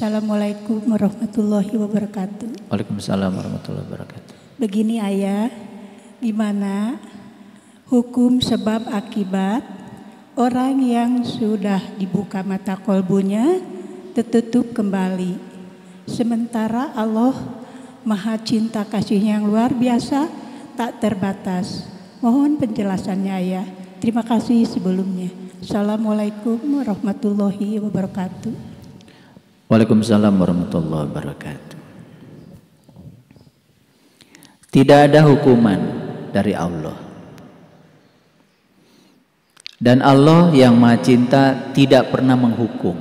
Assalamualaikum warahmatullahi wabarakatuh. Waalaikumsalam warahmatullahi wabarakatuh. Begini ayah, gimana hukum sebab akibat orang yang sudah dibuka mata kolbunya tertutup kembali, sementara Allah maha cinta kasih yang luar biasa tak terbatas. Mohon penjelasannya ayah. Terima kasih sebelumnya. Assalamualaikum warahmatullahi wabarakatuh. Waalaikumsalam warahmatullahi wabarakatuh. Tidak ada hukuman dari Allah. Dan Allah yang maha cinta tidak pernah menghukum.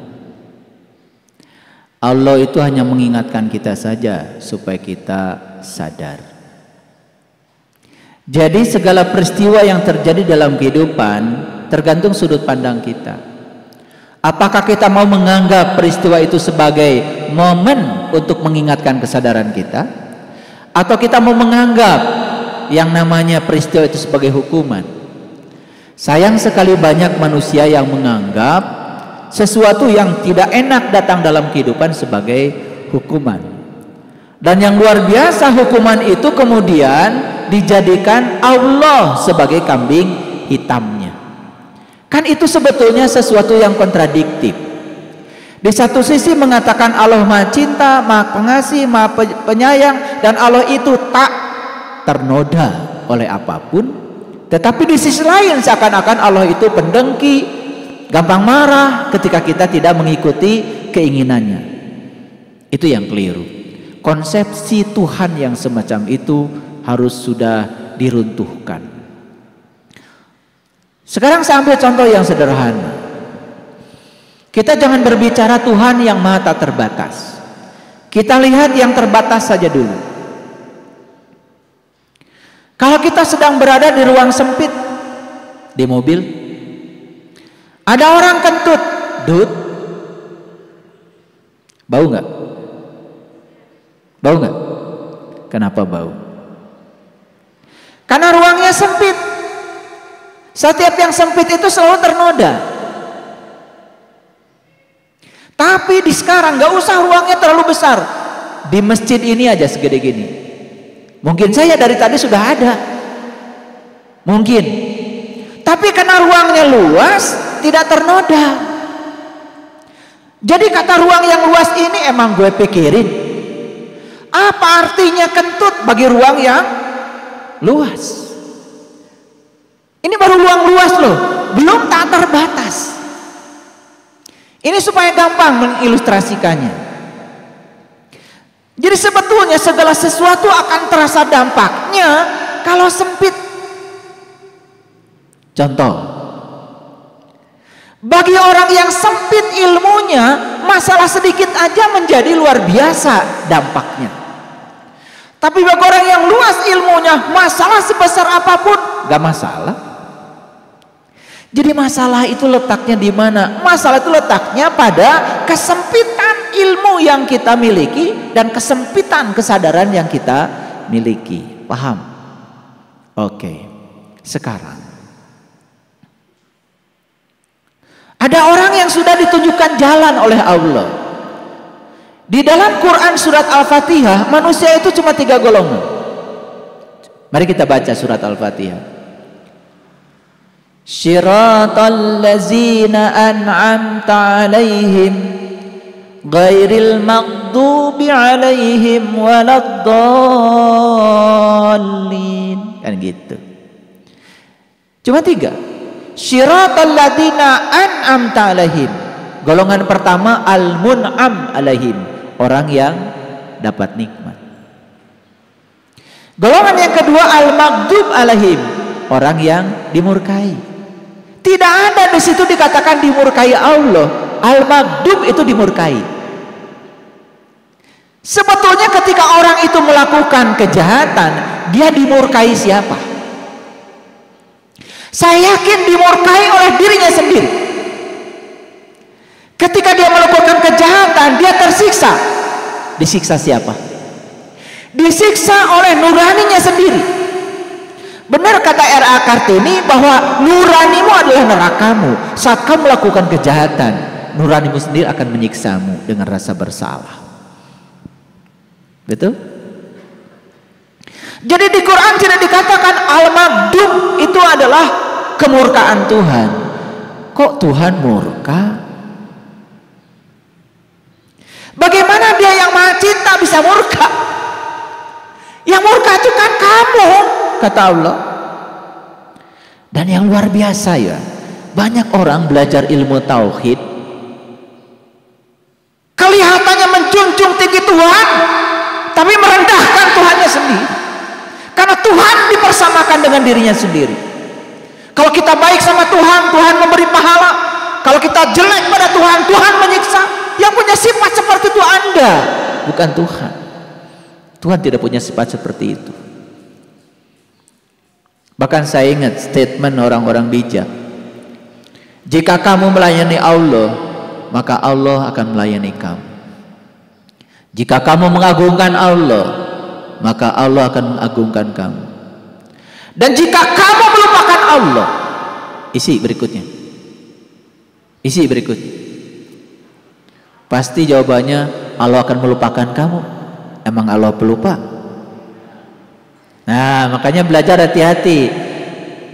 Allah itu hanya mengingatkan kita saja supaya kita sadar. Jadi segala peristiwa yang terjadi dalam kehidupan tergantung sudut pandang kita. Apakah kita mau menganggap peristiwa itu sebagai momen untuk mengingatkan kesadaran kita, atau kita mau menganggap yang namanya peristiwa itu sebagai hukuman? Sayang sekali banyak manusia yang menganggap sesuatu yang tidak enak datang dalam kehidupan sebagai hukuman. Dan yang luar biasa, hukuman itu kemudian dijadikan Allah sebagai kambing hitamnya. Kan itu sebetulnya sesuatu yang kontradiktif. Di satu sisi mengatakan Allah maha cinta, maha pengasih, maha penyayang, dan Allah itu tak ternoda oleh apapun. Tetapi di sisi lain seakan-akan Allah itu pendengki, gampang marah ketika kita tidak mengikuti keinginannya. Itu yang keliru. Konsepsi Tuhan yang semacam itu harus sudah diruntuhkan. Sekarang saya ambil contoh yang sederhana. Kita jangan berbicara Tuhan yang maha tak terbatas. Kita lihat yang terbatas saja dulu. Kalau kita sedang berada di ruang sempit, di mobil, ada orang kentut, dut, bau nggak? Bau nggak? Kenapa bau? Karena ruangnya sempit. Setiap yang sempit itu selalu ternoda. Tapi di sekarang gak usah ruangnya terlalu besar. Di masjid ini aja segede gini. Mungkin saya dari tadi sudah ada. Mungkin. Tapi karena ruangnya luas, tidak ternoda. Jadi kata ruang yang luas ini emang gue pikirin, apa artinya kentut bagi ruang yang luas? Ini baru ruang luas loh, belum tak terbatas. Ini supaya gampang mengilustrasikannya. Jadi sebetulnya segala sesuatu akan terasa dampaknya kalau sempit. Contoh, bagi orang yang sempit ilmunya, masalah sedikit aja menjadi luar biasa dampaknya. Tapi bagi orang yang luas ilmunya, masalah sebesar apapun gak masalah. Jadi masalah itu letaknya di mana? Masalah itu letaknya pada kesempitan ilmu yang kita miliki dan kesempitan kesadaran yang kita miliki. Paham? Oke. Sekarang ada orang yang sudah ditunjukkan jalan oleh Allah. Di dalam Quran surat Al-Fatihah, manusia itu cuma 3 golongan. Mari kita baca surat Al-Fatihah. Syiratal ladzina an'amta 'alaihim ghairil maghdubi 'alaihim waladdallin. Kan gitu. Cuma 3. Syiratal ladzina an'amta 'alaihim. Golongan pertama al-mun'am 'alaihim, orang yang dapat nikmat. Golongan yang kedua al-maghdub 'alaihim, orang yang dimurkai. Tidak ada di situ dikatakan dimurkai Allah. Al-maghdub itu dimurkai. Sebetulnya ketika orang itu melakukan kejahatan, dia dimurkai siapa? Saya yakin dimurkai oleh dirinya sendiri. Ketika dia melakukan kejahatan, dia tersiksa. Disiksa siapa? Disiksa oleh nuraninya sendiri. Benar kata R.A. Kartini bahwa nuranimu adalah nerakamu saat kamu melakukan kejahatan. nuranimu sendiri akan menyiksamu dengan rasa bersalah. Betul? Jadi di Quran tidak dikatakan al-maghdub itu adalah kemurkaan Tuhan. Kok Tuhan murka? Bagaimana Dia yang Maha Cinta bisa murka? Yang murka itu kan kamu, kata Allah. Dan yang luar biasa ya, banyak orang belajar ilmu tauhid kelihatannya menjunjung tinggi Tuhan, tapi merendahkan Tuhannya sendiri. Karena Tuhan dipersamakan dengan dirinya sendiri. Kalau kita baik sama Tuhan, Tuhan memberi pahala. Kalau kita jelek pada Tuhan, Tuhan menyiksa. Yang punya sifat seperti itu Anda, bukan Tuhan. Tuhan tidak punya sifat seperti itu. Bahkan saya ingat statement orang-orang bijak. Jika kamu melayani Allah, maka Allah akan melayani kamu. Jika kamu mengagungkan Allah, maka Allah akan mengagungkan kamu. Dan jika kamu melupakan Allah, isi berikutnya. Pasti jawabannya Allah akan melupakan kamu. Emang Allah pelupa? Nah, makanya belajar hati-hati.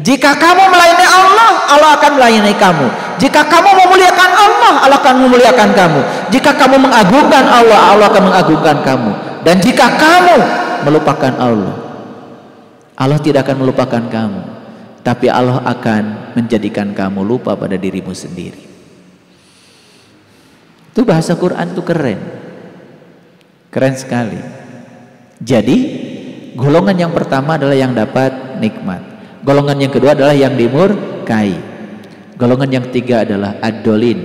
Jika kamu melayani Allah, Allah akan melayani kamu. Jika kamu memuliakan Allah, Allah akan memuliakan kamu. Jika kamu mengagungkan Allah, Allah akan mengagungkan kamu. Dan jika kamu melupakan Allah, Allah tidak akan melupakan kamu, tapi Allah akan menjadikan kamu lupa pada dirimu sendiri. Itu bahasa Quran itu keren. Keren sekali. Jadi golongan yang pertama adalah yang dapat nikmat. Golongan yang kedua adalah yang dimurkai. Golongan yang ketiga adalah ad-dolin,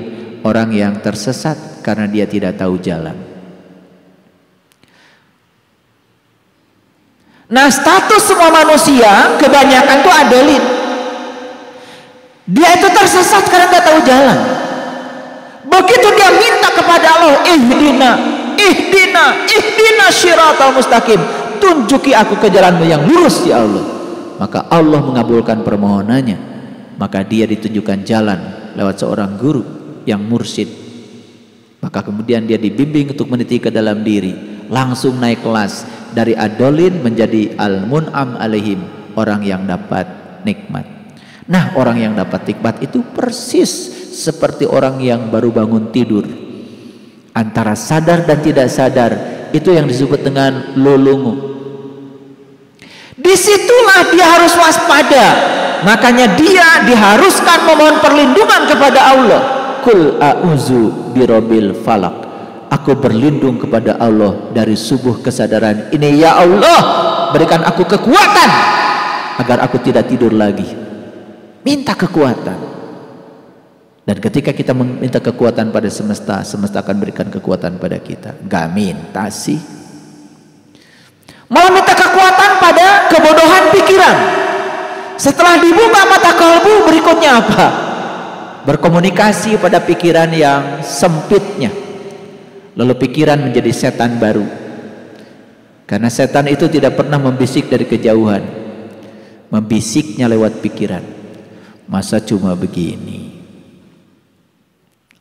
orang yang tersesat karena dia tidak tahu jalan. Nah, status semua manusia kebanyakan itu ad-dolin. Dia itu tersesat karena tidak tahu jalan. Begitu dia minta kepada Allah, ihdina syiratal mustaqim, tunjuki aku ke jalanmu yang lurus ya Allah. Maka Allah mengabulkan permohonannya. Maka dia ditunjukkan jalan lewat seorang guru yang mursyid. Maka kemudian dia dibimbing untuk meniti ke dalam diri, langsung naik kelas dari adolin menjadi al-mun'am alaihim, orang yang dapat nikmat. Nah, orang yang dapat nikmat itu persis seperti orang yang baru bangun tidur, antara sadar dan tidak sadar. Itu yang disebut dengan lulungu. Disitulah dia harus waspada. Makanya dia diharuskan memohon perlindungan kepada Allah. Kul a'udzu birabbil falak, aku berlindung kepada Allah dari subuh kesadaran ini. Ya Allah, berikan aku kekuatan agar aku tidak tidur lagi. Minta kekuatan. Dan ketika kita meminta kekuatan pada semesta, semesta akan berikan kekuatan pada kita. Gak minta sih, malah minta kekuatan pada kebodohan pikiran. Setelah dibuka mata kalbu, berikutnya apa? Berkomunikasi pada pikiran yang sempitnya. Lalu pikiran menjadi setan baru. Karena setan itu tidak pernah membisik dari kejauhan, membisiknya lewat pikiran. Masa cuma begini?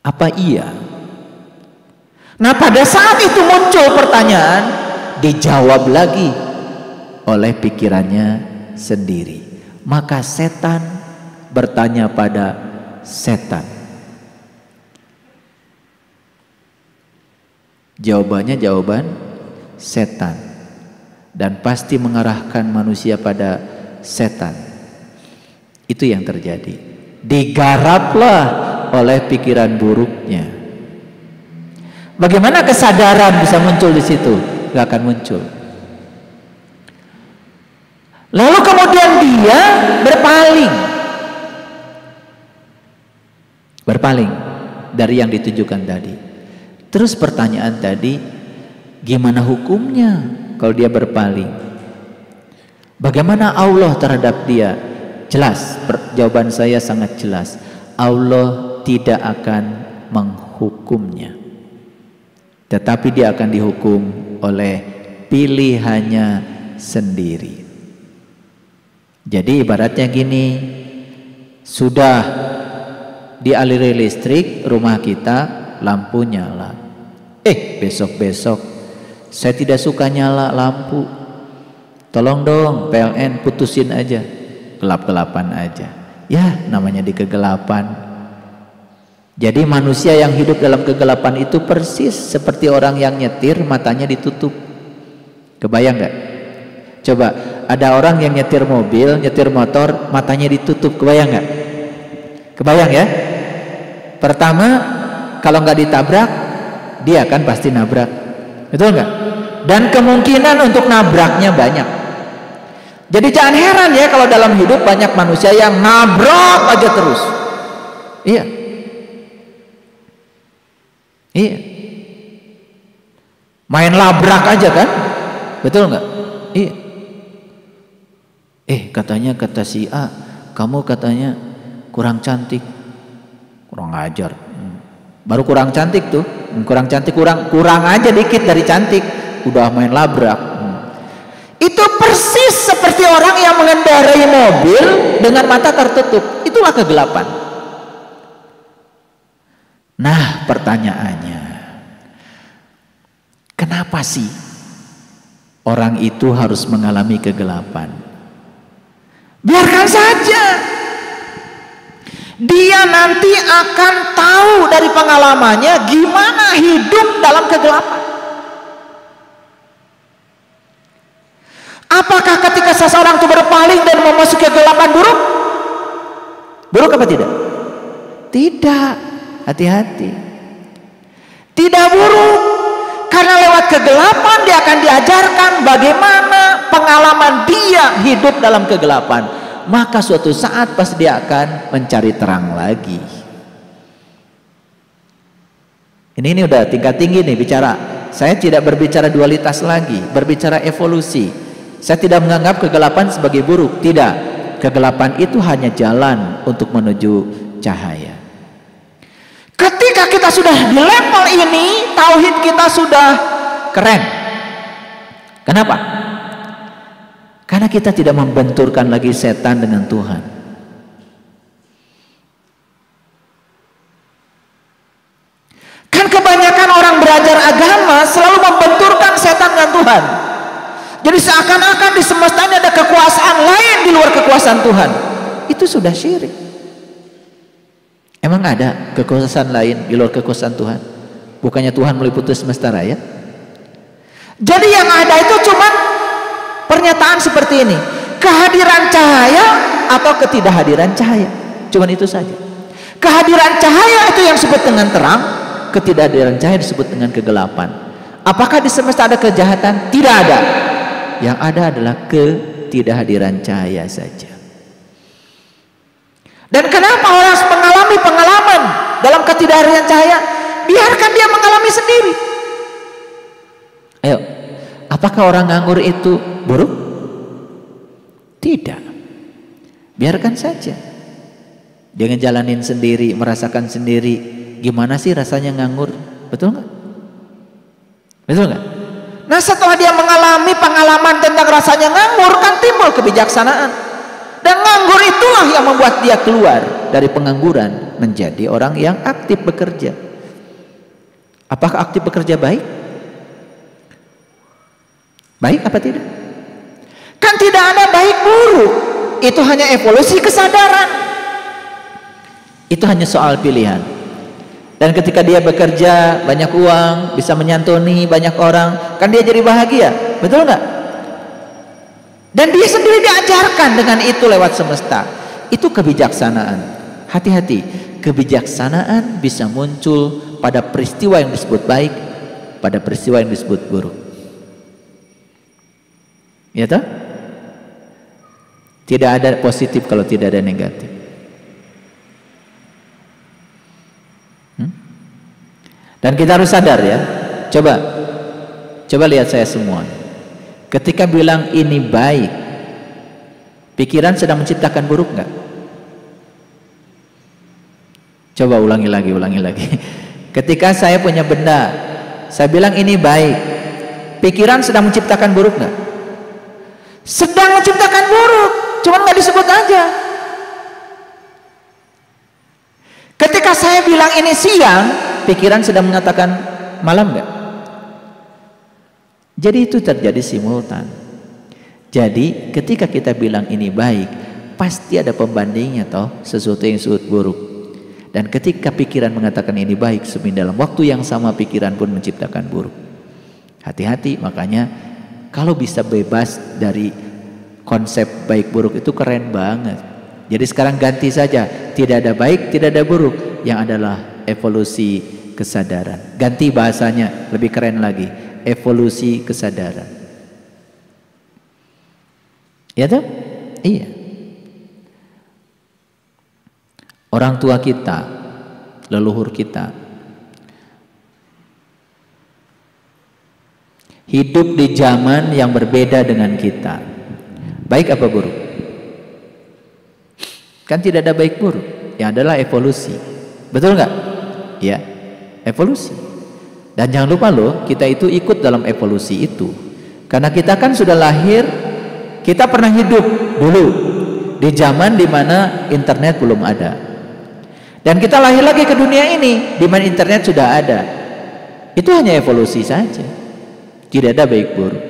Apa iya? Nah, pada saat itu muncul pertanyaan, dijawab lagi oleh pikirannya sendiri. Maka setan bertanya pada setan. Jawabannya jawaban setan, dan pasti mengarahkan manusia pada setan. Itu yang terjadi. Digaraplah oleh pikiran buruknya. Bagaimana kesadaran bisa muncul di situ? Gak akan muncul. Lalu kemudian dia berpaling dari yang ditujukan tadi. Terus pertanyaan tadi, gimana hukumnya kalau dia berpaling? Bagaimana Allah terhadap dia? Jelas, jawaban saya sangat jelas. Allah tidak akan menghukumnya, tetapi dia akan dihukum oleh pilihannya sendiri. Jadi ibaratnya gini, sudah dialiri listrik, rumah kita lampu nyala. Besok-besok saya tidak suka nyala lampu. Tolong dong PLN putusin aja, gelap-gelapan aja. Ya, namanya di kegelapan. Jadi manusia yang hidup dalam kegelapan itu persis seperti orang yang nyetir matanya ditutup. Kebayang gak? Coba ada orang yang nyetir mobil, nyetir motor matanya ditutup, kebayang gak? Kebayang ya? Pertama, kalau nggak ditabrak, dia kan pasti nabrak, betul nggak? Dan kemungkinan untuk nabraknya banyak. Jadi jangan heran ya kalau dalam hidup banyak manusia yang nabrak aja terus. Iya. Main labrak aja kan, betul nggak? Iya. Katanya kata si A, kamu katanya kurang cantik, kurang ajar. Baru kurang cantik tuh, kurang cantik, kurang aja dikit dari cantik, udah main labrak. Itu persis seperti orang yang mengendarai mobil dengan mata tertutup. Itulah kegelapan. Nah, pertanyaannya, kenapa sih orang itu harus mengalami kegelapan? Biarkan saja. Dia nanti akan tahu dari pengalamannya gimana hidup dalam kegelapan. Apakah ketika seseorang itu berpaling dan memasuki kegelapan buruk? Buruk apa tidak? Tidak. Hati-hati. Tidak buruk. Karena lewat kegelapan dia akan diajarkan bagaimana pengalaman dia hidup dalam kegelapan. Maka suatu saat pasti dia akan mencari terang lagi. Ini udah tingkat tinggi nih bicara. Saya tidak berbicara dualitas lagi, berbicara evolusi. Saya tidak menganggap kegelapan sebagai buruk. Tidak. Kegelapan itu hanya jalan untuk menuju cahaya. Ketika kita sudah di level ini, tauhid kita sudah keren. Kenapa? Karena kita tidak membenturkan lagi setan dengan Tuhan. Kan kebanyakan orang belajar agama selalu membenturkan setan dengan Tuhan. Jadi seakan-akan di semesta ini ada kekuasaan lain di luar kekuasaan Tuhan. Itu sudah syirik. Emang ada kekuasaan lain di luar kekuasaan Tuhan? Bukannya Tuhan meliputi semesta raya? Jadi yang ada itu cuma pernyataan seperti ini. Kehadiran cahaya atau ketidakhadiran cahaya. Cuman itu saja. Kehadiran cahaya itu yang disebut dengan terang. Ketidakhadiran cahaya disebut dengan kegelapan. Apakah di semesta ada kejahatan? Tidak ada. Yang ada adalah ketidakhadiran cahaya saja. Dan kenapa orang harus mengalami pengalaman dalam ketidakhadiran cahaya? Biarkan dia mengalami sendiri. Ayo, apakah orang nganggur itu buruk? Tidak. Biarkan saja. Dia ngejalanin sendiri, merasakan sendiri. Gimana sih rasanya nganggur? Betul nggak? Betul nggak? Nah, setelah dia mengalami pengalaman tentang rasanya nganggur, kan timbul kebijaksanaan. Dan nganggur itulah yang membuat dia keluar dari pengangguran menjadi orang yang aktif bekerja. Apakah aktif bekerja baik? Baik apa tidak? Kan tidak ada baik buruk. Itu hanya evolusi kesadaran. Itu hanya soal pilihan. Dan ketika dia bekerja banyak uang, bisa menyantuni banyak orang, kan dia jadi bahagia. Betul nggak? Dan dia sendiri diajarkan dengan itu lewat semesta. Itu kebijaksanaan. Hati-hati, kebijaksanaan bisa muncul pada peristiwa yang disebut baik, pada peristiwa yang disebut buruk. Ya toh? Tidak ada positif kalau tidak ada negatif. Dan kita harus sadar ya. Coba lihat saya semua. Ketika bilang ini baik, pikiran sedang menciptakan buruk nggak? Coba ulangi lagi. Ketika saya punya benda, saya bilang ini baik, pikiran sedang menciptakan buruk nggak? Sedang menciptakan buruk, cuman nggak disebut aja. Ketika saya bilang ini siang, pikiran sedang mengatakan malam nggak? Jadi itu terjadi simultan. Jadi ketika kita bilang ini baik, pasti ada pembandingnya toh, sesuatu yang disebut buruk. Dan ketika pikiran mengatakan ini baik, sebenarnya dalam waktu yang sama pikiran pun menciptakan buruk. Hati-hati, makanya kalau bisa bebas dari konsep baik buruk itu keren banget. Jadi sekarang ganti saja, tidak ada baik, tidak ada buruk, yang adalah evolusi kesadaran. Ganti bahasanya, lebih keren lagi, evolusi kesadaran. Ya toh? Iya. Orang tua kita, leluhur kita, hidup di zaman yang berbeda dengan kita. Baik apa buruk? Kan tidak ada baik buruk, yang adalah evolusi. Betul nggak? Ya, evolusi. Dan jangan lupa loh, kita itu ikut dalam evolusi itu. Karena kita kan sudah lahir, kita pernah hidup dulu di zaman dimana internet belum ada. Dan kita lahir lagi ke dunia ini di mana internet sudah ada. Itu hanya evolusi saja. Tidak ada baik buruk.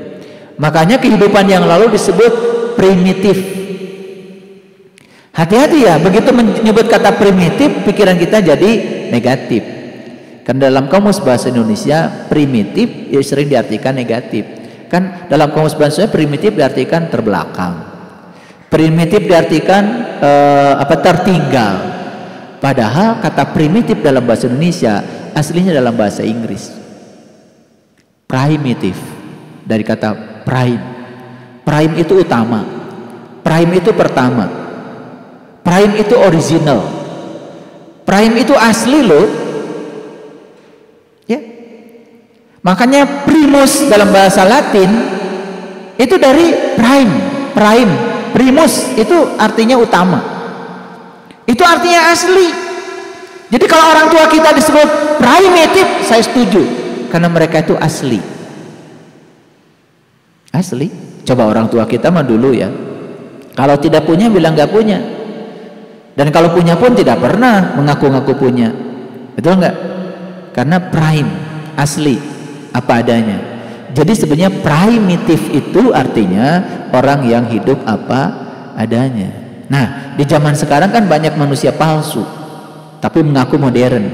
Makanya kehidupan yang lalu disebut primitif. Hati-hati ya, begitu menyebut kata primitif, pikiran kita jadi negatif. Karena dalam kamus bahasa Indonesia primitif ya sering diartikan negatif. Kan dalam kamus bahasa Indonesia primitif diartikan terbelakang. Primitif diartikan tertinggal. Padahal kata primitif dalam bahasa Indonesia aslinya dalam bahasa Inggris. Primitif, dari kata prime. Prime itu utama. Prime itu pertama. Prime itu original. Prime itu asli loh. Ya. Makanya primus dalam bahasa Latin itu dari prime. Prime, primus itu artinya utama. Itu artinya asli. Jadi kalau orang tua kita disebut primitif, saya setuju. Karena mereka itu asli. Asli. Coba orang tua kita mah dulu ya. Kalau tidak punya bilang nggak punya. Dan kalau punya pun tidak pernah mengaku-ngaku punya. Betul nggak? Karena prime, asli, apa adanya. Jadi sebenarnya primitif itu artinya orang yang hidup apa adanya. Nah, di zaman sekarang kan banyak manusia palsu, tapi mengaku modern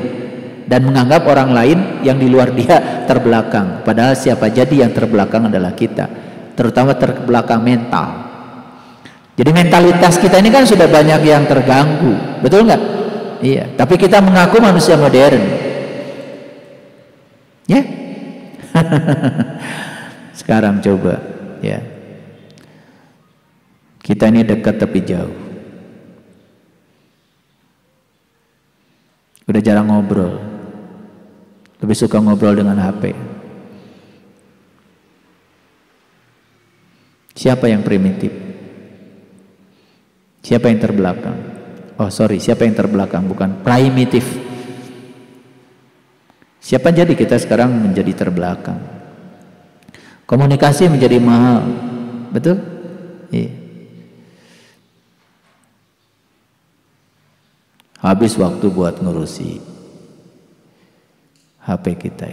dan menganggap orang lain yang di luar dia terbelakang. Padahal siapa jadi yang terbelakang adalah kita, terutama terbelakang mental. Jadi mentalitas kita ini kan sudah banyak yang terganggu, betul nggak? Iya. Tapi kita mengaku manusia modern, ya. Sekarang coba, ya. Kita ini dekat tapi jauh. Udah jarang ngobrol, lebih suka ngobrol dengan HP. Siapa yang primitif? Siapa yang terbelakang? Oh sorry, siapa yang terbelakang? Bukan primitif. Siapa jadi kita sekarang menjadi terbelakang? Komunikasi menjadi mahal, betul? Iya. Habis waktu buat ngurusi HP kita.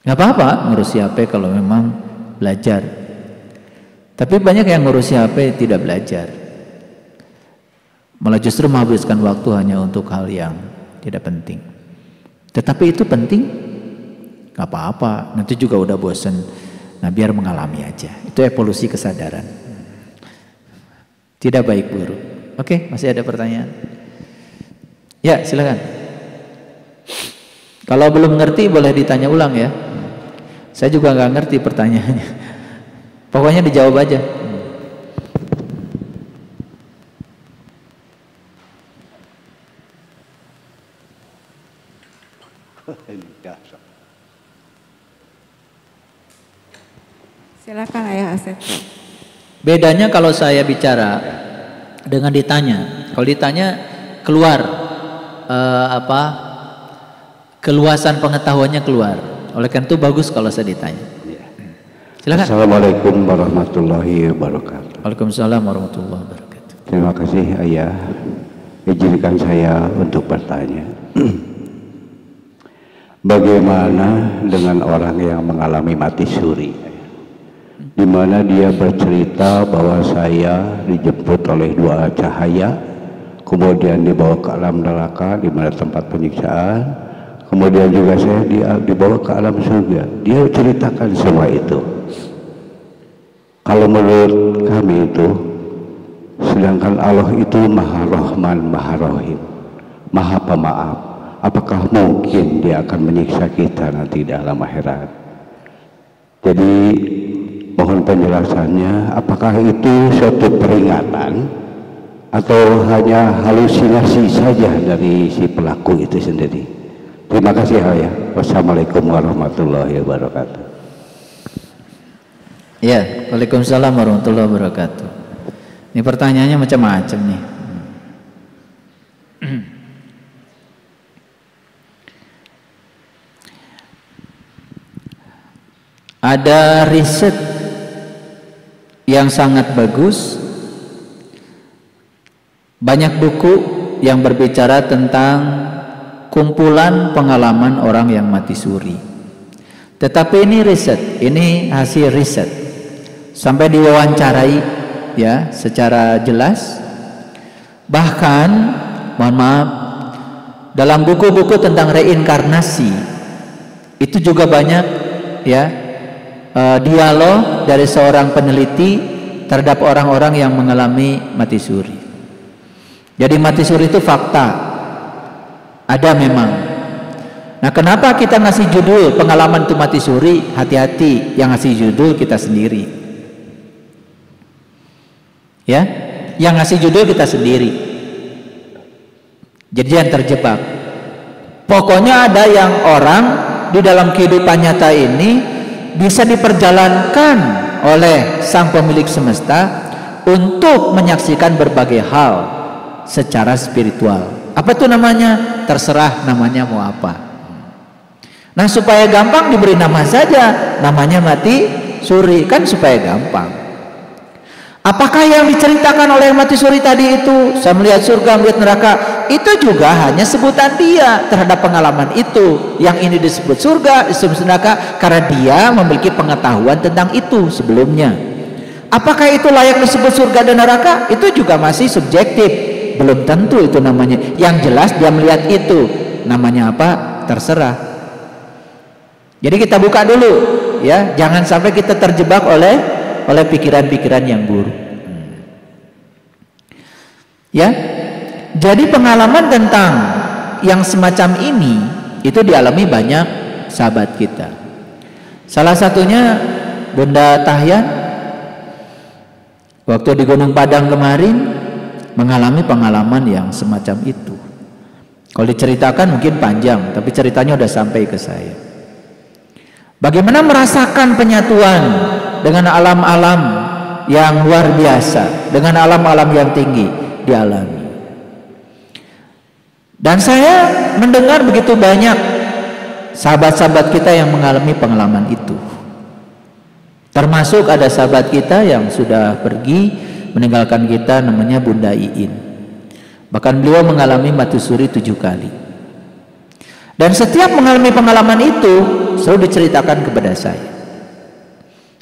Nggak apa-apa ngurusi HP kalau memang belajar. Tapi banyak yang ngurusi HP tidak belajar. Malah justru menghabiskan waktu hanya untuk hal yang tidak penting. Tetapi itu penting, nggak apa-apa. Nanti juga udah bosen. Nah biar mengalami aja. Itu evolusi kesadaran. Tidak baik buruk. Oke, masih ada pertanyaan? Ya, silakan. Kalau belum ngerti boleh ditanya ulang ya. Saya juga nggak ngerti pertanyaannya. Pokoknya dijawab aja. Silakan Ayah Asep. Bedanya kalau saya bicara dengan ditanya. Kalau ditanya keluar keluasan pengetahuannya keluar. Oleh karena itu bagus kalau saya ditanya. Silakan. Assalamualaikum warahmatullahi wabarakatuh. Waalaikumsalam warahmatullahi wabarakatuh. Terima kasih Ayah izinkan saya untuk bertanya. Bagaimana dengan orang yang mengalami mati suri, di mana dia bercerita bahwa saya dijemput oleh dua cahaya, kemudian dibawa ke alam neraka di mana tempat penyiksaan, kemudian juga saya dibawa ke alam surga. Dia ceritakan semua itu. Kalau menurut kami itu, sedangkan Allah itu Maha Rahman, Maha Rahim, Maha Pemaaf, apakah mungkin dia akan menyiksa kita nanti dalam akhirat? Jadi mohon penjelasannya, apakah itu suatu peringatan atau hanya halusinasi saja dari si pelaku itu sendiri? Terima kasih ayah. Wassalamualaikum warahmatullahi wabarakatuh. Ya, waalaikumsalam warahmatullahi wabarakatuh. Ini pertanyaannya macam-macam nih. Ada riset yang sangat bagus, banyak buku yang berbicara tentang kumpulan pengalaman orang yang mati suri. Tetapi ini riset, ini hasil riset, sampai diwawancarai ya secara jelas. Bahkan mohon maaf, dalam buku-buku tentang reinkarnasi itu juga banyak ya dialog dari seorang peneliti terhadap orang-orang yang mengalami mati suri. Jadi mati suri itu fakta, ada memang. Nah, kenapa kita ngasih judul pengalaman itu mati suri? Hati-hati, yang ngasih judul kita sendiri. Ya, yang ngasih judul kita sendiri. Jadi jangan terjebak. Pokoknya ada yang orang di dalam kehidupan nyata ini bisa diperjalankan oleh sang pemilik semesta untuk menyaksikan berbagai hal secara spiritual. Apa itu namanya? Terserah namanya mau apa. Nah, supaya gampang diberi nama saja, namanya mati suri, kan supaya gampang. Apakah yang diceritakan oleh mati suri tadi itu, saya melihat surga, melihat neraka, itu juga hanya sebutan dia terhadap pengalaman itu. Yang ini disebut surga, disebut neraka karena dia memiliki pengetahuan tentang itu sebelumnya. Apakah itu layak disebut surga dan neraka? Itu juga masih subjektif, belum tentu itu namanya. Yang jelas dia melihat itu, namanya apa? Terserah. Jadi kita buka dulu ya, jangan sampai kita terjebak oleh pikiran-pikiran yang buruk. Ya, jadi pengalaman tentang yang semacam ini itu dialami banyak sahabat kita. Salah satunya Bunda Tahyan waktu di Gunung Padang kemarin mengalami pengalaman yang semacam itu. Kalau diceritakan mungkin panjang, tapi ceritanya udah sampai ke saya. Bagaimana merasakan penyatuan dengan alam-alam yang luar biasa, dengan alam-alam yang tinggi dialami. Dan saya mendengar begitu banyak sahabat-sahabat kita yang mengalami pengalaman itu. Termasuk ada sahabat kita yang sudah pergi meninggalkan kita, namanya Bunda Iin. Bahkan beliau mengalami mati suri 7 kali. Dan setiap mengalami pengalaman itu selalu diceritakan kepada saya.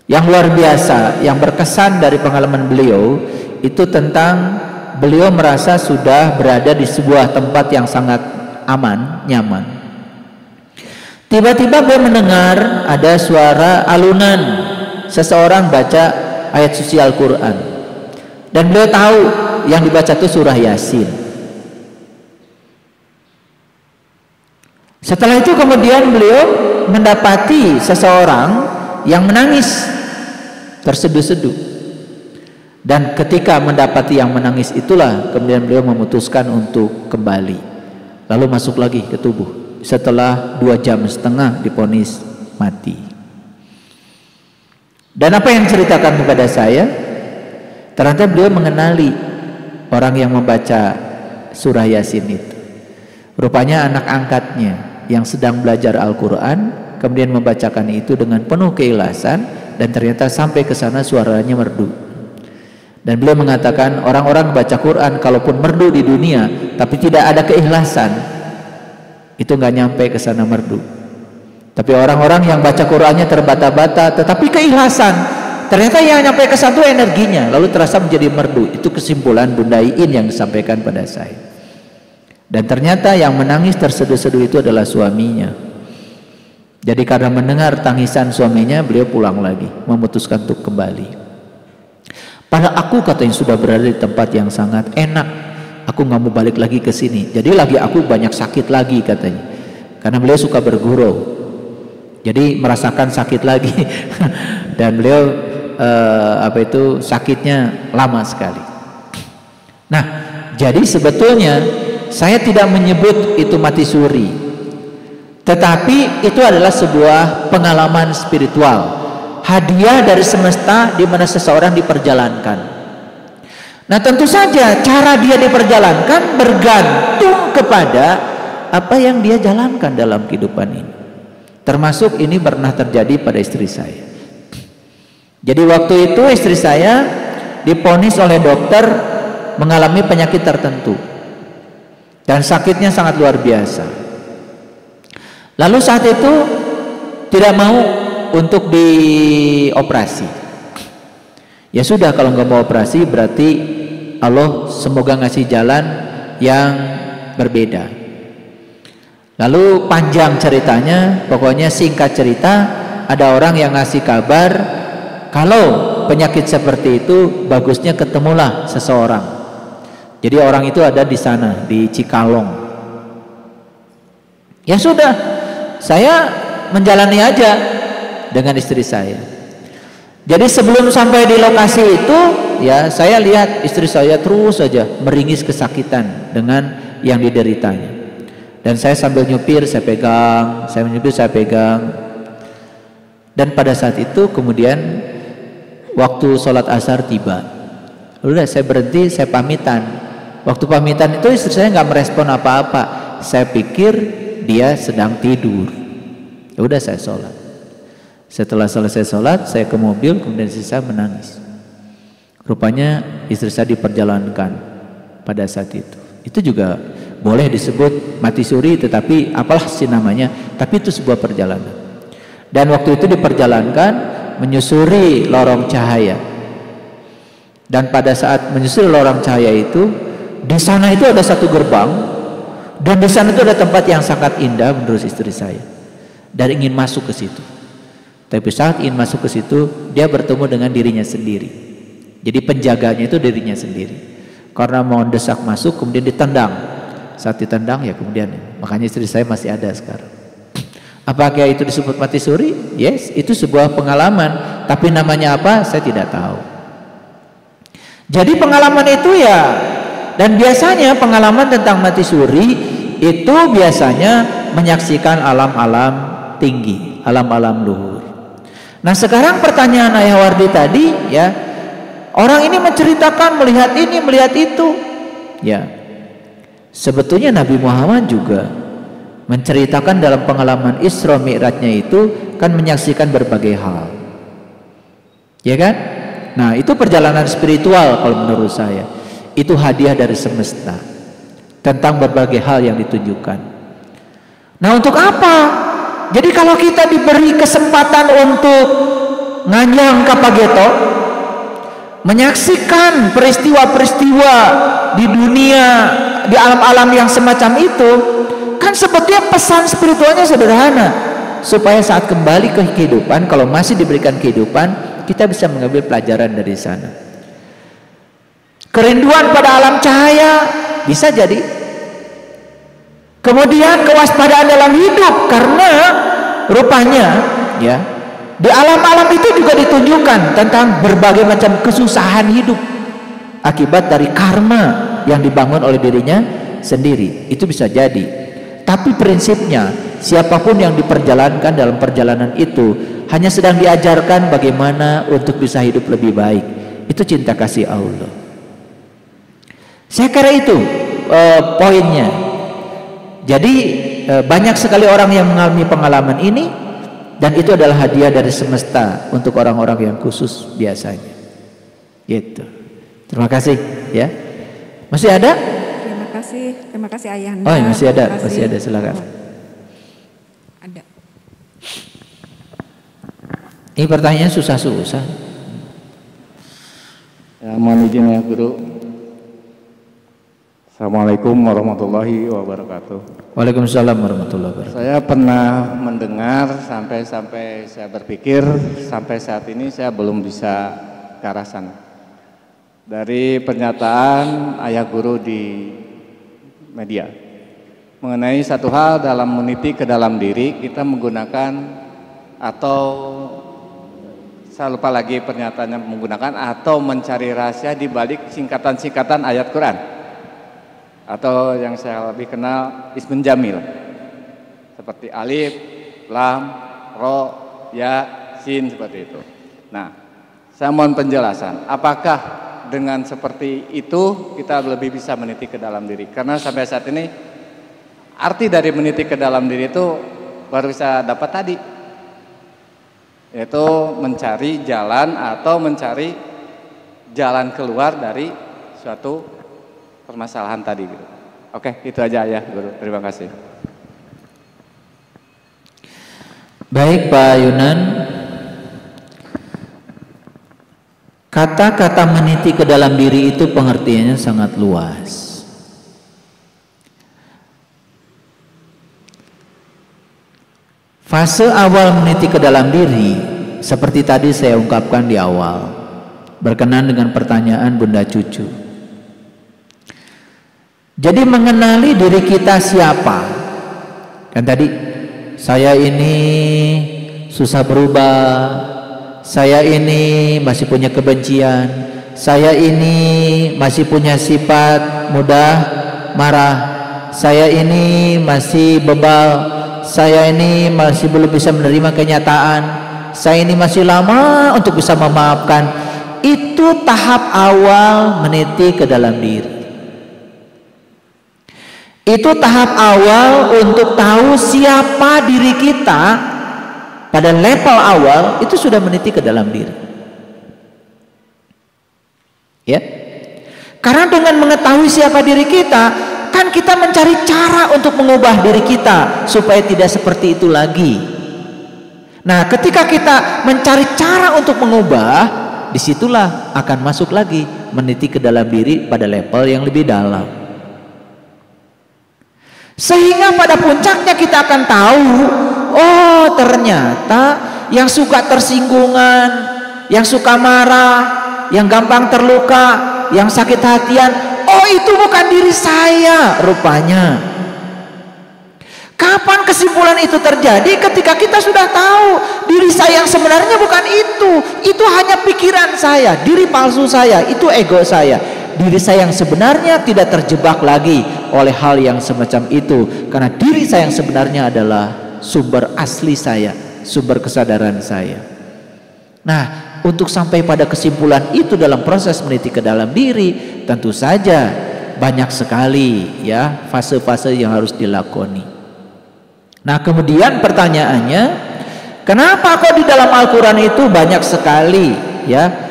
Yang luar biasa, yang berkesan dari pengalaman beliau itu tentang beliau merasa sudah berada di sebuah tempat yang sangat aman, nyaman. Tiba-tiba beliau mendengar ada suara alunan seseorang baca ayat suci Al-Quran. Dan beliau tahu yang dibaca itu surah Yasin. Setelah itu kemudian beliau mendapati seseorang yang menangis terseduh-seduh. Dan ketika mendapati yang menangis itulah kemudian beliau memutuskan untuk kembali. Lalu masuk lagi ke tubuh. Setelah 2,5 jam divonis mati. Dan apa yang diceritakan kepada saya? Ternyata beliau mengenali orang yang membaca surah Yasin itu. Rupanya anak angkatnya yang sedang belajar Al-Quran, kemudian membacakan itu dengan penuh keikhlasan, dan ternyata sampai ke sana suaranya merdu. Dan beliau mengatakan orang-orang baca Quran kalaupun merdu di dunia tapi tidak ada keikhlasan, itu nggak nyampe ke sana merdu. Tapi orang-orang yang baca Qur'annya terbata-bata tetapi keikhlasan, ternyata yang nyampe ke satu energinya lalu terasa menjadi merdu. Itu kesimpulan Bunda Iin yang disampaikan pada saya. Dan ternyata yang menangis terseduh-seduh itu adalah suaminya. Jadi karena mendengar tangisan suaminya, beliau pulang lagi, memutuskan untuk kembali. Padahal aku katanya sudah berada di tempat yang sangat enak, aku nggak mau balik lagi ke sini. Jadi lagi aku banyak sakit lagi katanya, karena beliau suka bergurau. Jadi merasakan sakit lagi dan beliau sakitnya lama sekali. Nah, jadi sebetulnya saya tidak menyebut itu mati suri, tetapi itu adalah sebuah pengalaman spiritual, hadiah dari semesta di mana seseorang diperjalankan. Nah, tentu saja cara dia diperjalankan bergantung kepada apa yang dia jalankan dalam kehidupan ini. Termasuk ini pernah terjadi pada istri saya. Jadi waktu itu istri saya diponis oleh dokter mengalami penyakit tertentu dan sakitnya sangat luar biasa. Lalu saat itu tidak mau untuk dioperasi. Ya sudah, kalau nggak mau operasi berarti Allah semoga ngasih jalan yang berbeda. Lalu panjang ceritanya, pokoknya singkat cerita, ada orang yang ngasih kabar kalau penyakit seperti itu bagusnya ketemulah seseorang. Jadi orang itu ada di sana, di Cikalong. Ya sudah, saya menjalani aja dengan istri saya. Jadi sebelum sampai di lokasi itu, ya saya lihat istri saya terus saja meringis kesakitan dengan yang dideritanya. Dan saya sambil nyupir, saya pegang, saya menyupir, saya pegang. Dan pada saat itu kemudian waktu sholat asar tiba. Udah saya berhenti, saya pamitan. Waktu pamitan itu istri saya nggak merespon apa-apa. Saya pikir dia sedang tidur. Ya udah saya sholat. Setelah selesai sholat, saya ke mobil, kemudian istri saya menangis. Rupanya istri saya diperjalankan pada saat itu. Itu juga boleh disebut mati suri, tetapi apalah sih namanya, tapi itu sebuah perjalanan. Dan waktu itu diperjalankan menyusuri lorong cahaya. Dan pada saat menyusuri lorong cahaya itu, di sana itu ada satu gerbang, dan di sana itu ada tempat yang sangat indah menurut istri saya. Dan ingin masuk ke situ. Tapi saat ingin masuk ke situ, dia bertemu dengan dirinya sendiri. Jadi penjaganya itu dirinya sendiri. Karena mau desak masuk, kemudian ditendang. Saat ditendang ya kemudian, makanya istri saya masih ada sekarang. Apakah itu disebut mati suri? Yes, itu sebuah pengalaman, tapi namanya apa saya tidak tahu. Jadi pengalaman itu ya, dan biasanya pengalaman tentang mati suri itu biasanya menyaksikan alam-alam tinggi, alam-alam luhur. Nah sekarang pertanyaan Ayah Wardi tadi ya, orang ini menceritakan melihat ini, melihat itu ya. Sebetulnya Nabi Muhammad juga menceritakan dalam pengalaman Isra Mi'rajnya itu kan menyaksikan berbagai hal, ya kan? Nah itu perjalanan spiritual kalau menurut saya. Itu hadiah dari semesta tentang berbagai hal yang ditunjukkan. Nah untuk apa? Jadi kalau kita diberi kesempatan untuk nganyang kapageto, menyaksikan peristiwa-peristiwa di dunia, di alam-alam yang semacam itu, kan sebetulnya pesan spiritualnya sederhana, supaya saat kembali ke kehidupan, kalau masih diberikan kehidupan, kita bisa mengambil pelajaran dari sana. Kerinduan pada alam cahaya bisa jadi, kemudian kewaspadaan dalam hidup, karena rupanya ya di alam-alam itu juga ditunjukkan tentang berbagai macam kesusahan hidup akibat dari karma yang dibangun oleh dirinya sendiri. Itu bisa jadi, tapi prinsipnya siapapun yang diperjalankan dalam perjalanan itu hanya sedang diajarkan bagaimana untuk bisa hidup lebih baik. Itu cinta kasih Allah. Saya kira itu poinnya. Jadi banyak sekali orang yang mengalami pengalaman ini, dan itu adalah hadiah dari semesta untuk orang-orang yang khusus biasanya. Gitu. Terima kasih ya. Masih ada? Terima Terima kasih Ayahanda. Oh, masih ada, Terima kasih. masih ada, silakan. Ada. Ini pertanyaan susah-susah. Ya, mohon izin ya Guru. Assalamualaikum warahmatullahi wabarakatuh. Waalaikumsalam warahmatullahi wabarakatuh. Saya pernah mendengar sampai saya berpikir sampai saat ini saya belum bisa ke arah sana. Dari pernyataan Ayah Guru di media mengenai satu hal dalam meniti ke dalam diri, kita menggunakan atau saya lupa lagi pernyataannya, menggunakan atau mencari rahasia di balik singkatan-singkatan ayat Quran, atau yang saya lebih kenal ismun jamil seperti alif, lam, ro, ya, sin, seperti itu. Nah, saya mohon penjelasan, apakah dengan seperti itu kita lebih bisa meniti ke dalam diri? Karena sampai saat ini arti dari meniti ke dalam diri itu baru bisa dapat tadi, yaitu mencari jalan atau mencari jalan keluar dari suatu permasalahan tadi gitu. Oke, itu aja ya Guru. Terima kasih. Baik Pak Yunan, kata-kata meniti ke dalam diri itu pengertiannya sangat luas. Fase awal meniti ke dalam diri, seperti tadi saya ungkapkan di awal, berkenan dengan pertanyaan Bunda Cucu. Jadi mengenali diri kita siapa. Kan tadi, saya ini susah berubah, saya ini masih punya kebencian, saya ini masih punya sifat mudah marah, saya ini masih bebal, saya ini masih belum bisa menerima kenyataan, saya ini masih lama untuk bisa memaafkan. Itu tahap awal meniti ke dalam diri. Itu tahap awal untuk tahu siapa diri kita. Pada level awal itu sudah meniti ke dalam diri. Ya. Karena dengan mengetahui siapa diri kita, kan kita mencari cara untuk mengubah diri kita supaya tidak seperti itu lagi. Nah, ketika kita mencari cara untuk mengubah, disitulah akan masuk lagi meniti ke dalam diri pada level yang lebih dalam. Sehingga pada puncaknya kita akan tahu, oh ternyata yang suka tersinggungan, yang suka marah, yang gampang terluka, yang sakit hatian, oh itu bukan diri saya rupanya. Kapan kesimpulan itu terjadi? Ketika kita sudah tahu diri saya yang sebenarnya bukan itu hanya pikiran saya, diri palsu saya, itu ego saya. Diri saya yang sebenarnya tidak terjebak lagi oleh hal yang semacam itu, karena diri saya yang sebenarnya adalah sumber asli saya, sumber kesadaran saya. Nah, untuk sampai pada kesimpulan itu dalam proses meniti ke dalam diri, tentu saja banyak sekali ya fase-fase yang harus dilakoni. Nah, kemudian pertanyaannya, kenapa kok di dalam Al-Quran itu banyak sekali ya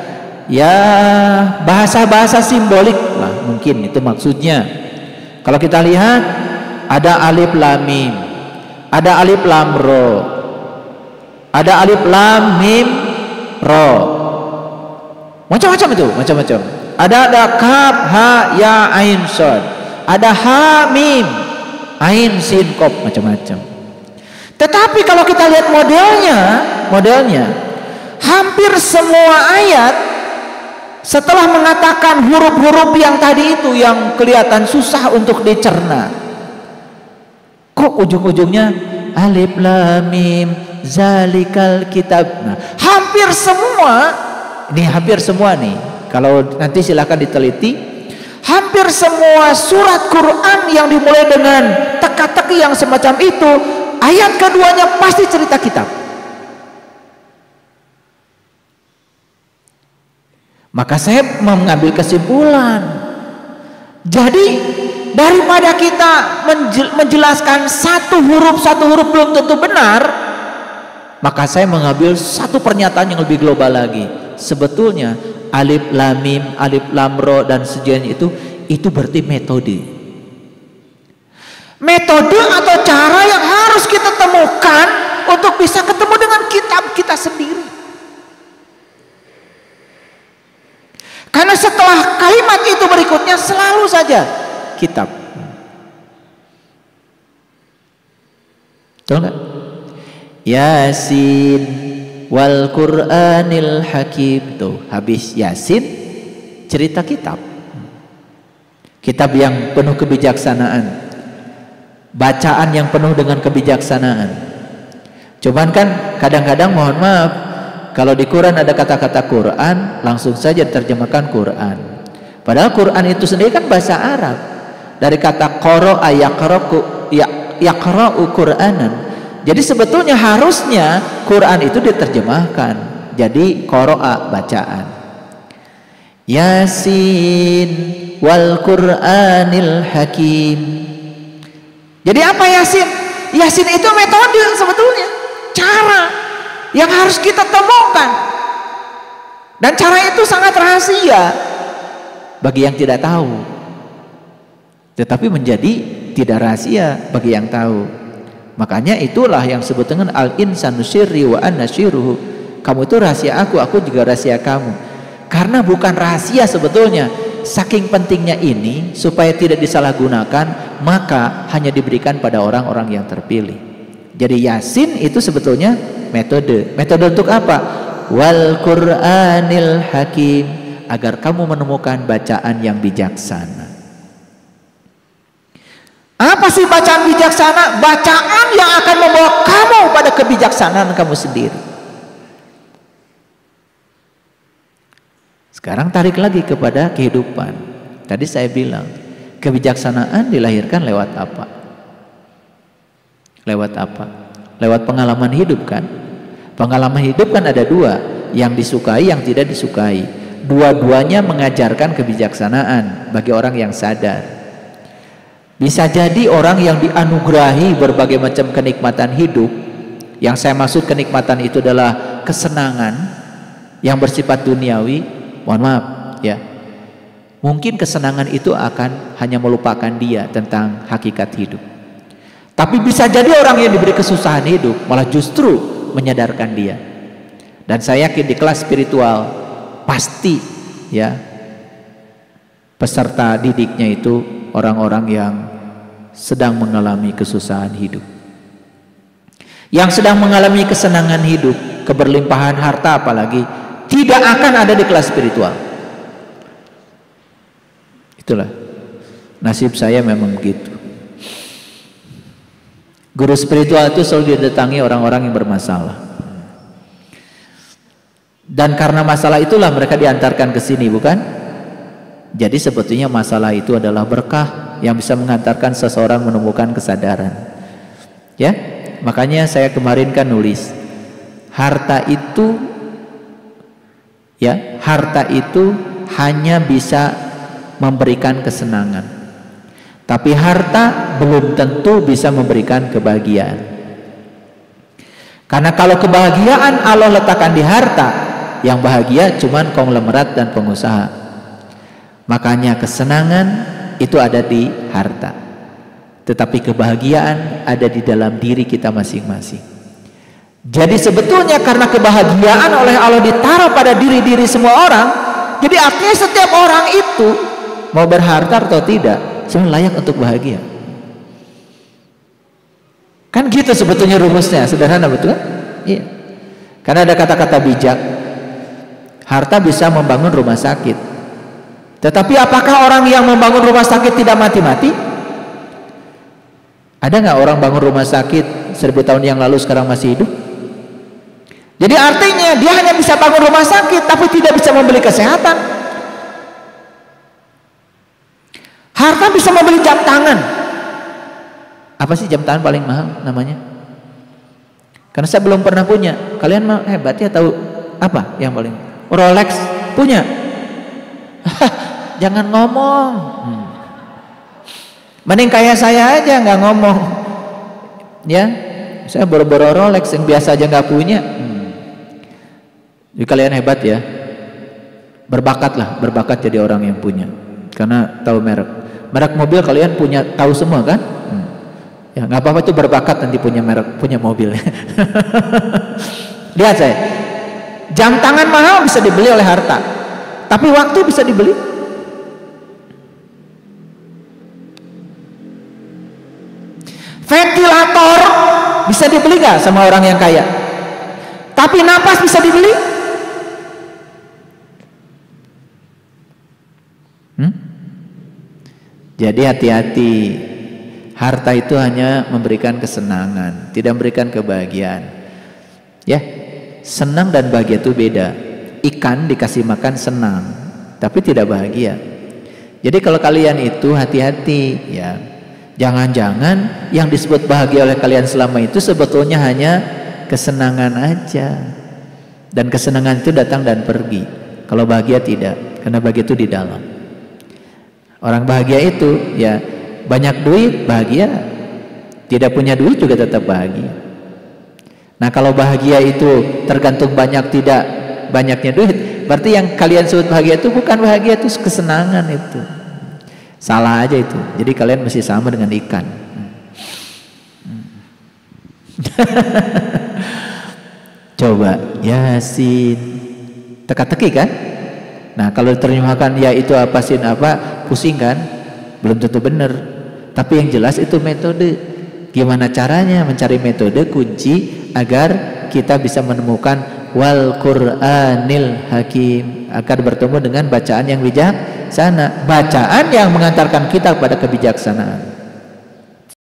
bahasa-bahasa simbolik lah, mungkin itu maksudnya. Kalau kita lihat ada alif lam mim, ada alif lam ro, ada alif lam mim ro, macam-macam itu, macam-macam. Ada kaf ha ya ain shad, ada ha mim ain sin qaf, macam-macam. Tetapi kalau kita lihat modelnya hampir semua ayat setelah mengatakan huruf-huruf yang tadi itu yang kelihatan susah untuk dicerna, kok ujung-ujungnya alif lam mim zalikal kitab. Nah, hampir semua nih, kalau nanti silahkan diteliti, hampir semua surat Quran yang dimulai dengan teka-teki yang semacam itu, ayat keduanya pasti cerita kitab. Maka saya mengambil kesimpulan, jadi daripada kita menjelaskan satu huruf belum tentu benar, maka saya mengambil satu pernyataan yang lebih global lagi. Sebetulnya alif lam mim, alif lam ro dan sejenis itu berarti metode. Metode atau cara yang harus kita temukan untuk bisa ketemu dengan kitab kita sendiri. Karena setelah kalimat itu berikutnya selalu saja kitab. Betul nggak? Yasin wal Qur'anil Hakim. Tuh habis Yasin cerita kitab. Kitab yang penuh kebijaksanaan, bacaan yang penuh dengan kebijaksanaan. Cuman kan kadang-kadang mohon maaf, kalau di Quran ada kata-kata Quran, langsung saja terjemahkan Quran. Padahal Quran itu sendiri kan bahasa Arab. Dari kata qara'a yaqra'u Qur'anan. Jadi sebetulnya harusnya Quran itu diterjemahkan jadi qara'a, bacaan. Yasin wal Qur'anil Hakim. Jadi apa Yasin? Yasin itu metode sebetulnya, cara yang harus kita temukan. Dan cara itu sangat rahasia bagi yang tidak tahu, tetapi menjadi tidak rahasia bagi yang tahu. Makanya itulah yang disebut dengan al-insanu syirri wa anna syirruhu. Kamu itu rahasia aku juga rahasia kamu. Karena bukan rahasia sebetulnya. Saking pentingnya ini supaya tidak disalahgunakan, maka hanya diberikan pada orang-orang yang terpilih. Jadi Yasin itu sebetulnya metode. Metode untuk apa? Wal Qur'anil Hakim, agar kamu menemukan bacaan yang bijaksana. Apa sih bacaan bijaksana? Bacaan yang akan membawa kamu pada kebijaksanaan kamu sendiri. Sekarang tarik lagi kepada kehidupan. Tadi saya bilang, kebijaksanaan dilahirkan lewat apa? Lewat apa? Lewat pengalaman hidup kan? Pengalaman hidup kan ada dua, yang disukai, yang tidak disukai. Dua-duanya mengajarkan kebijaksanaan bagi orang yang sadar. Bisa jadi orang yang dianugerahi berbagai macam kenikmatan hidup, yang saya maksud kenikmatan itu adalah kesenangan yang bersifat duniawi. Mohon maaf ya, mungkin kesenangan itu akan hanya melupakan dia tentang hakikat hidup. Tapi bisa jadi orang yang diberi kesusahan hidup malah justru menyadarkan dia. Dan saya yakin di kelas spiritual pasti ya peserta didiknya itu orang-orang yang sedang mengalami kesusahan hidup, yang sedang mengalami kesenangan hidup, keberlimpahan harta apalagi, tidak akan ada di kelas spiritual. Itulah nasib saya, memang begitu. Guru spiritual itu selalu didatangi orang-orang yang bermasalah, dan karena masalah itulah mereka diantarkan ke sini, bukan? Jadi sebetulnya masalah itu adalah berkah yang bisa mengantarkan seseorang menemukan kesadaran. Ya, makanya saya kemarin kan nulis, harta itu ya, harta itu hanya bisa memberikan kesenangan, tapi harta belum tentu bisa memberikan kebahagiaan. Karena kalau kebahagiaan Allah letakkan di harta, yang bahagia cuman konglomerat dan pengusaha. Makanya kesenangan itu ada di harta, tetapi kebahagiaan ada di dalam diri kita masing-masing. Jadi sebetulnya karena kebahagiaan oleh Allah ditaruh pada diri-diri semua orang, jadi artinya setiap orang itu mau berharta atau tidak semua layak untuk bahagia. Kan gitu sebetulnya rumusnya, sederhana, betul kan? Iya. Karena ada kata-kata bijak, harta bisa membangun rumah sakit. Tetapi apakah orang yang membangun rumah sakit tidak mati-mati? Ada nggak orang bangun rumah sakit 1000 tahun yang lalu sekarang masih hidup? Jadi artinya dia hanya bisa bangun rumah sakit tapi tidak bisa membeli kesehatan. Harta bisa membeli jam tangan. Apa sih jam tangan paling mahal namanya? Karena saya belum pernah punya. Kalian mah hebat ya, tahu apa yang paling? Rolex punya? Jangan ngomong. Mending kayak saya aja nggak ngomong. Ya, saya boro-boro Rolex yang biasa aja nggak punya. Jadi kalian hebat ya, berbakatlah, berbakat jadi orang yang punya, karena tahu merek mobil kalian punya, tahu semua kan? Ya nggak apa-apa, itu berbakat nanti punya merek, punya mobil. Lihat saya, jam tangan mahal bisa dibeli oleh harta, tapi waktu bisa dibeli. Ventilator bisa dibeli nggak sama orang yang kaya? Tapi napas bisa dibeli? Jadi hati-hati, harta itu hanya memberikan kesenangan, tidak memberikan kebahagiaan. Ya, senang dan bahagia itu beda. Ikan dikasih makan senang, tapi tidak bahagia. Jadi kalau kalian itu hati-hati ya, jangan-jangan yang disebut bahagia oleh kalian selama itu sebetulnya hanya kesenangan aja. Dan kesenangan itu datang dan pergi. Kalau bahagia tidak, karena bahagia itu di dalam. Orang bahagia itu ya banyak duit bahagia, tidak punya duit juga tetap bahagia. Nah kalau bahagia itu tergantung banyak tidak banyaknya duit, berarti yang kalian sebut bahagia itu bukan bahagia, itu kesenangan itu. Salah aja itu. Jadi kalian mesti sama dengan ikan. Coba Yasin, teka-teki kan? Nah kalau diterjemahkan ya itu apa sin apa, pusing kan? Belum tentu benar. Tapi yang jelas itu metode. Gimana caranya mencari metode kunci agar kita bisa menemukan wal Qur'anil Hakim, agar bertemu dengan bacaan yang bijaksana, bacaan yang mengantarkan kita pada kebijaksanaan.